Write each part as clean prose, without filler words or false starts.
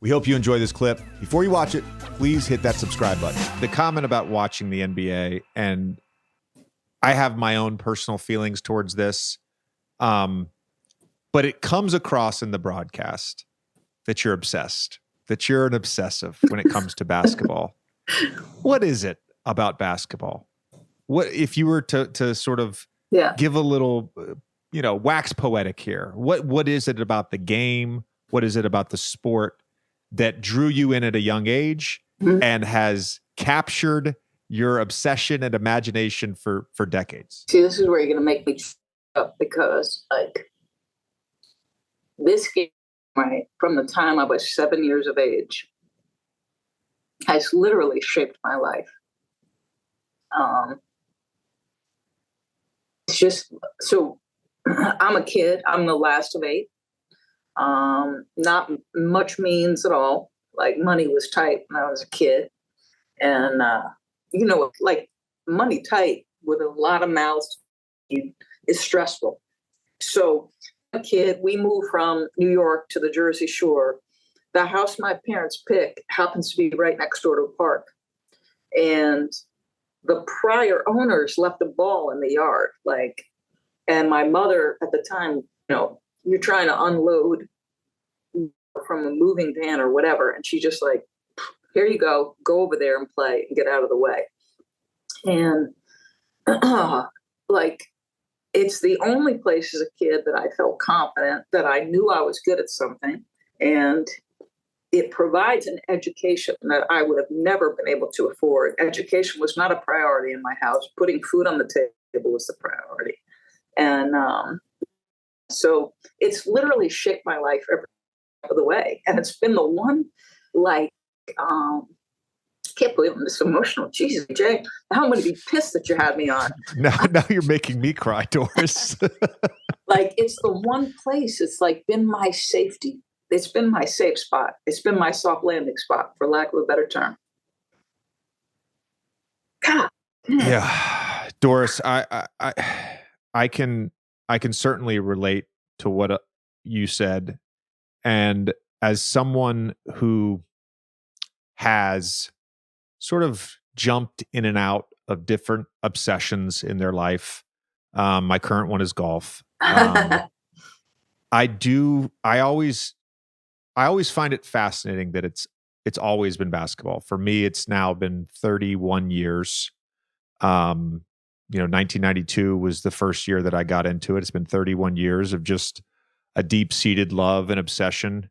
We hope you enjoy this clip. Before you watch it, please hit that subscribe button. The comment about watching the NBA, and I have my own personal feelings towards this, but it comes across in the broadcast that you're obsessed, that you're an obsessive when it comes to basketball. What is it about basketball? What if you were to sort of give a little, wax poetic here? What is it about the game? What is it about the sport that drew you in at a young age and has captured your obsession and imagination for decades? See, this is where you're going to make me up, because this game, right, from the time I was 7 years of age, has literally shaped my life. It's just, so I'm a kid. I'm the last of 8. Not much means at all. Like, money was tight when I was a kid. And, like, money tight with a lot of mouths is stressful. So a kid, we moved from New York to the Jersey Shore. The house my parents pick happens to be right next door to a park. And the prior owners left a ball in the yard. And my mother at the time, you're trying to unload from a moving van or whatever. And she just here you go over there and play and get out of the way. And it's the only place as a kid that I felt confident, that I knew I was good at something. And it provides an education that I would have never been able to afford. Education was not a priority in my house. Putting food on the table was the priority. And so it's literally shaped my life every step of the way. And it's been the one, can't believe I'm this emotional. Jesus, Jay, how am I going to be pissed that you had me on? Now you're making me cry, Doris. It's the one place. It's been my safety. It's been my safe spot. It's been my soft landing spot, for lack of a better term. God. Yeah, Doris, I can certainly relate to what you said. And as someone who has sort of jumped in and out of different obsessions in their life, my current one is golf. I always find it fascinating that it's always been basketball. For me, it's now been 31 years. 1992 was the first year that I got into it. It's been 31 years of just a deep-seated love and obsession.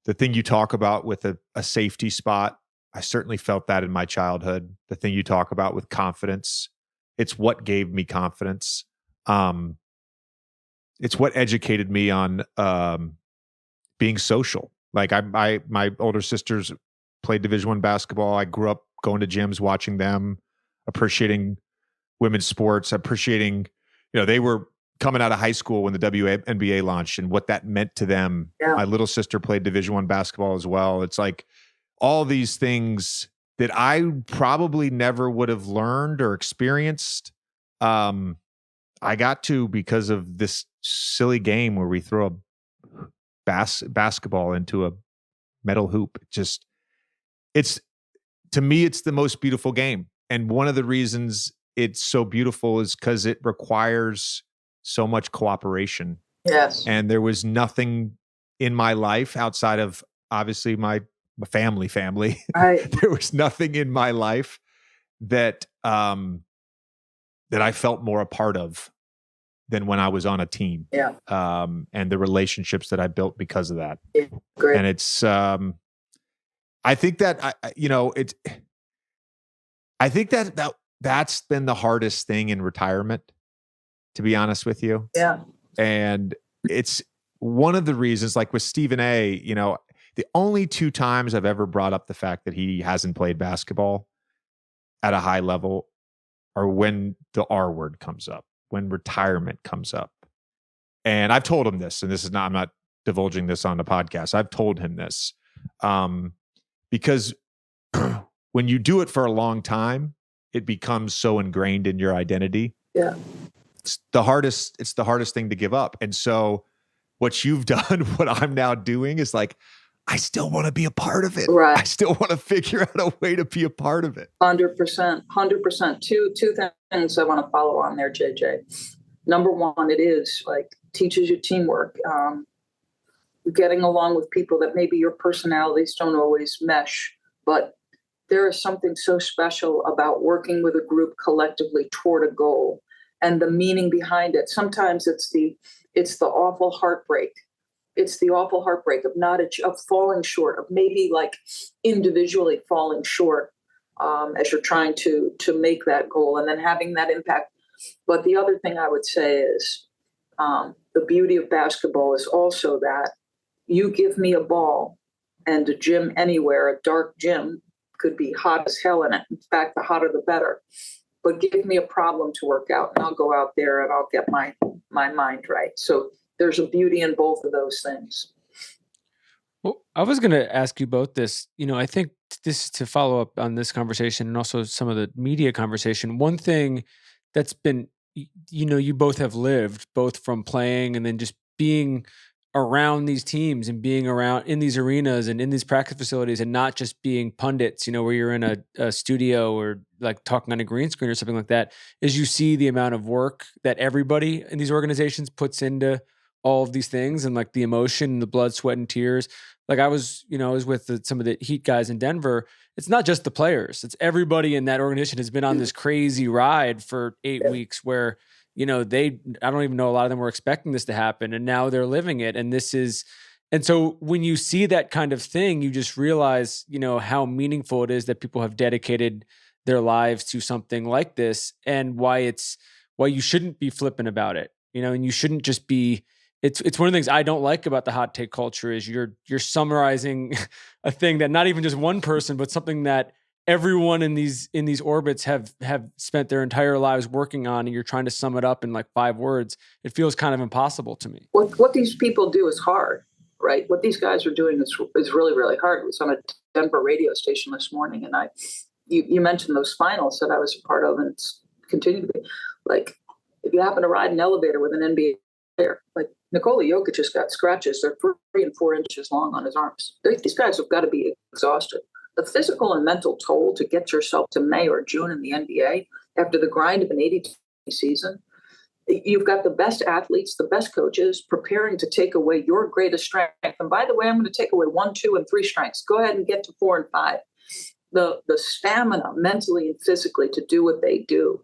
The thing you talk about with a safety spot, I certainly felt that in my childhood. The thing you talk about with confidence, it's what gave me confidence. It's what educated me on being social. My older sisters played Division I basketball. I grew up going to gyms, watching them, appreciating women's sports, appreciating, they were coming out of high school when the WNBA launched and what that meant to them. Yeah. My little sister played Division I basketball as well. It's all these things that I probably never would have learned or experienced. I got to because of this silly game where we throw a basketball into a metal hoop. To me, it's the most beautiful game. And one of the reasons it's so beautiful is because it requires so much cooperation. Yes. And there was nothing in my life outside of obviously my family. Right. There was nothing in my life that I felt more a part of than when I was on a team. Yeah. And the relationships that I built because of that. Yeah, great. And it's I think that that's been the hardest thing in retirement, to be honest with you. Yeah. And it's one of the reasons, like with Stephen A., the only 2 times I've ever brought up the fact that he hasn't played basketball at a high level are when the R word comes up, when retirement comes up. And I've told him this, and I'm not divulging this on the podcast. I've told him this because when you do it for a long time, it becomes so ingrained in your identity. Yeah. It's the hardest thing to give up. And so what you've done, what I'm now doing is I still want to be a part of it. Right. I still want to figure out a way to be a part of it. 100%. Two things I want to follow on there, JJ. Number one, it is like teaches you teamwork. Getting along with people that maybe your personalities don't always mesh, but there is something so special about working with a group collectively toward a goal and the meaning behind it. Sometimes it's the awful heartbreak. It's the awful heartbreak of falling short, of maybe like individually falling short as you're trying to make that goal and then having that impact. But the other thing I would say is the beauty of basketball is also that you give me a ball and a gym anywhere, a dark gym could be hot as hell in it. In fact, the hotter the better. But give me a problem to work out and I'll go out there and I'll get my mind right. So there's a beauty in both of those things. Well, I was going to ask you both this. I think this to follow up on this conversation and also some of the media conversation. One thing that's been, you both have lived both from playing and then just being around these teams and being around in these arenas and in these practice facilities and not just being pundits, where you're in a studio or like talking on a green screen or something like that, is you see the amount of work that everybody in these organizations puts into all of these things and like the emotion, the blood, sweat, and tears. Like I was with some of the Heat guys in Denver. It's not just the players. It's everybody in that organization has been on this crazy ride for 8 weeks where, I don't even know a lot of them were expecting this to happen and now they're living it. And so when you see that kind of thing, you just realize, how meaningful it is that people have dedicated their lives to something like this and why you shouldn't be flippant about it, and you shouldn't just be, it's one of the things I don't like about the hot take culture is you're summarizing a thing that not even just one person, but something that everyone in these orbits have spent their entire lives working on, and you're trying to sum it up in like 5 words. It feels kind of impossible to me. What these people do is hard, right? What these guys are doing is really, really hard. I was on a Denver radio station this morning, and you mentioned those finals that I was a part of, and it's continued to be. Like, if you happen to ride an elevator with an NBA player, like Nikola Jokic has got scratches. They're 3 and 4 inches long on his arms. These guys have got to be exhausted. The physical and mental toll to get yourself to May or June in the NBA after the grind of an 82 season, you've got the best athletes, the best coaches preparing to take away your greatest strength. And by the way, I'm going to take away 1, 2, and 3 strengths. Go ahead and get to 4 and 5. The stamina mentally and physically to do what they do.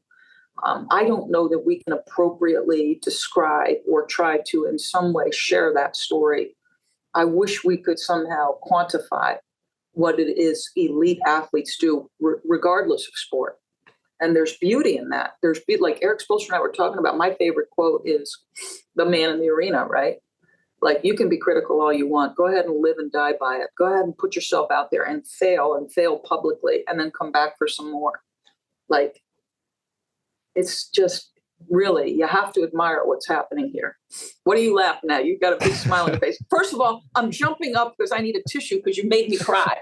I don't know that we can appropriately describe or try to in some way share that story. I wish we could somehow quantify what it is elite athletes do, regardless of sport. And there's beauty in that. There's beauty, like Eric Spoelstra and I were talking about. My favorite quote is the man in the arena, right? Like, you can be critical all you want. Go ahead and live and die by it. Go ahead and put yourself out there and fail publicly, and then come back for some more. Like, it's just really, you have to admire what's happening here. What are you laughing at? You've got a big smile on your face. First of all, I'm jumping up because I need a tissue because you made me cry.